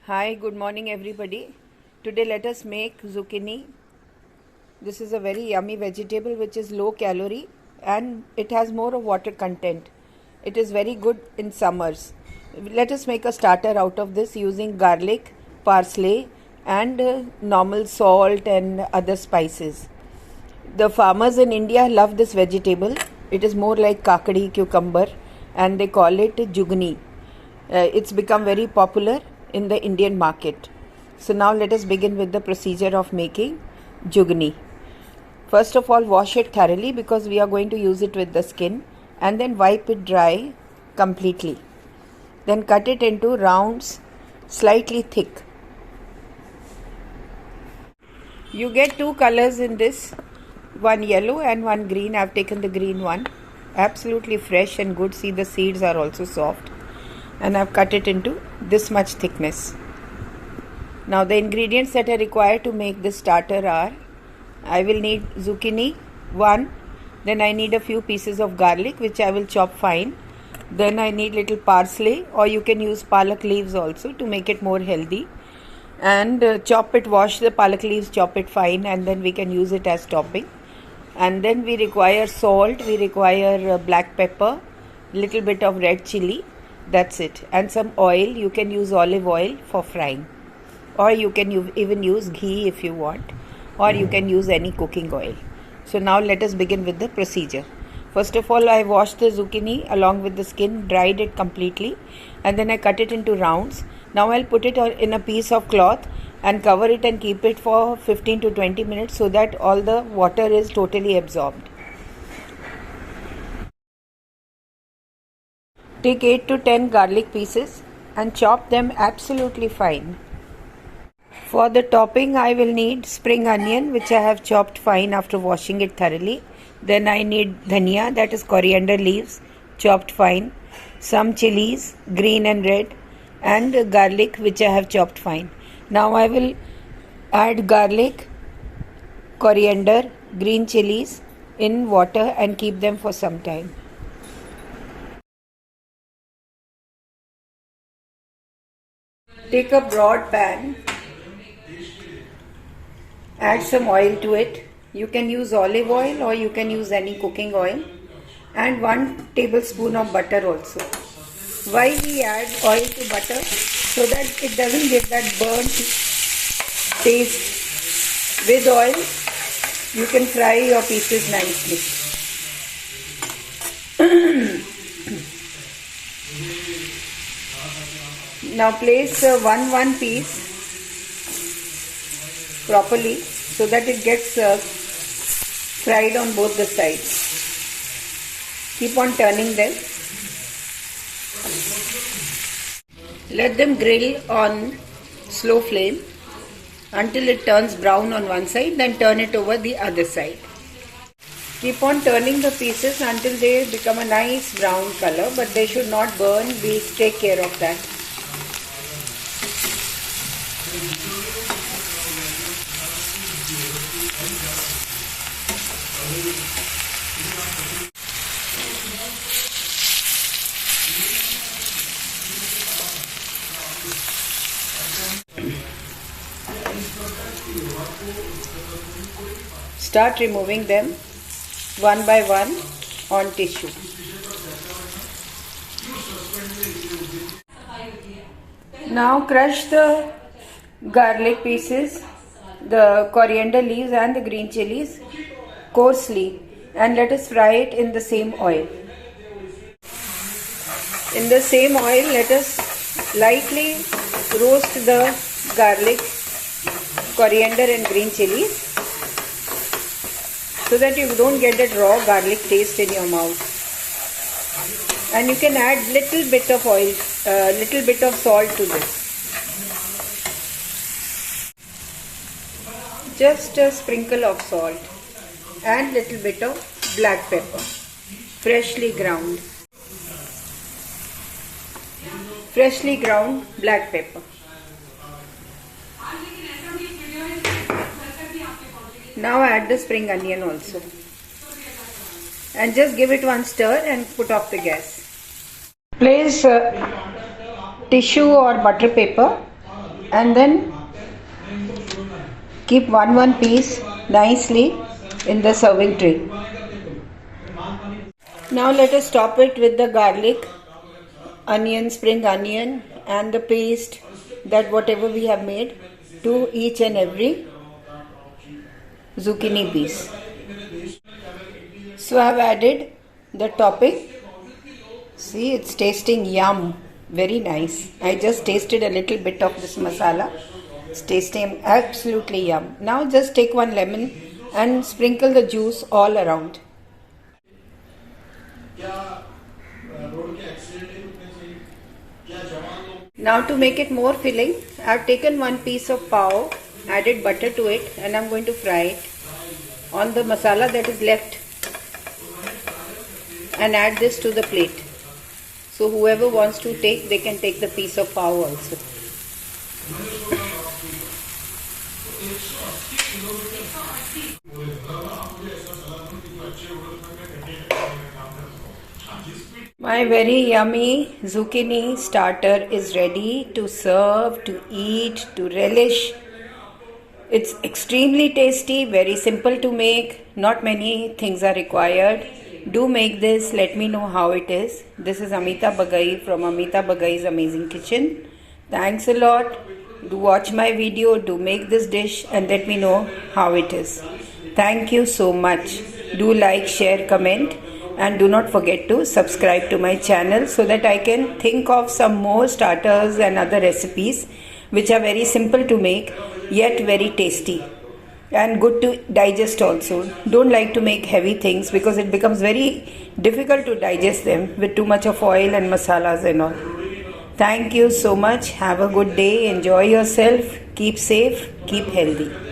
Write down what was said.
Hi, good morning everybody. Today let us make zucchini. This is a very yummy vegetable which is low calorie and it has more of water content. It is very good in summers. Let us make a starter out of this using garlic, parsley and normal salt and other spices. The farmers in India love this vegetable. It is more like kakadi cucumber and they call it jugni. It's become very popular in the Indian market. So now let us begin with the procedure of making jugni. First of all, wash it thoroughly because we are going to use it with the skin, and then wipe it dry completely. Then cut it into rounds slightly thick. You get two colors in this, one yellow and one green. I have taken the green one. Absolutely fresh and good. See, the seeds are also soft. And I have cut it into this much thickness. Now the ingredients that are required to make this starter are: I will need zucchini, one. Then I need a few pieces of garlic which I will chop fine. Then I need little parsley, or you can use palak leaves also to make it more healthy. And chop it, wash the palak leaves, chop it fine, and then we can use it as topping. And then we require salt, we require black pepper, little bit of red chili. That's it. And some oil. You can use olive oil for frying, or you can even use ghee if you want, or you can use any cooking oil. So now let us begin with the procedure. First of all, I washed the zucchini along with the skin, dried it completely, and then I cut it into rounds. Now I'll put it in a piece of cloth and cover it and keep it for 15 to 20 minutes so that all the water is totally absorbed. Take 8 to 10 garlic pieces and chop them absolutely fine. For the topping, I will need spring onion, which I have chopped fine after washing it thoroughly. Then I need dhania, that is coriander leaves, chopped fine. Some chilies, green and red, and garlic, which I have chopped fine. Now I will add garlic, coriander, green chilies in water and keep them for some time. Take a broad pan, add some oil to it. You can use olive oil or you can use any cooking oil, and 1 tablespoon of butter also. Why we add oil to butter? So that it doesn't give that burnt taste. With oil, you can fry your pieces nicely. Now place one piece properly so that it gets fried on both the sides. Keep on turning them. Let them grill on slow flame until it turns brown on one side, then turn it over the other side. Keep on turning the pieces until they become a nice brown color, but they should not burn. We'll take care of that. Start removing them one by one on tissue. Now crush the garlic pieces, the coriander leaves and the green chilies coarsely, and let us fry it in the same oil. In the same oil, let us lightly roast the garlic, coriander and green chilies so that you don't get that raw garlic taste in your mouth. And you can add little bit of oil, little bit of salt to this. Just a sprinkle of salt and little bit of black pepper, freshly ground. Freshly ground black pepper. Now add the spring onion also. And just give it one stir and put off the gas. Place tissue or butter paper and then keep one piece nicely in the serving tray. Now let us top it with the garlic, onion, spring onion, and the paste that whatever we have made to each and every zucchini piece. So I have added the topping. See, it's tasting yum, very nice. I just tasted a little bit of this masala. It's tasting absolutely yum. Now just take one lemon and sprinkle the juice all around. Now to make it more filling, I have taken one piece of pav, added butter to it, and I am going to fry it on the masala that is left and add this to the plate. So whoever wants to take, they can take the piece of pav also. My very yummy zucchini starter is ready to serve, to eat, to relish. It's extremely tasty, very simple to make, not many things are required. Do make this, let me know how it is. This is Amita Bagai from Amita Bagai's Amazing Kitchen. Thanks a lot. Do watch my video, do make this dish and let me know how it is. Thank you so much. Do like, share, comment. And do not forget to subscribe to my channel so that I can think of some more starters and other recipes which are very simple to make yet very tasty and good to digest also. Don't like to make heavy things because it becomes very difficult to digest them with too much of oil and masalas and all. Thank you so much. Have a good day. Enjoy yourself. Keep safe. Keep healthy.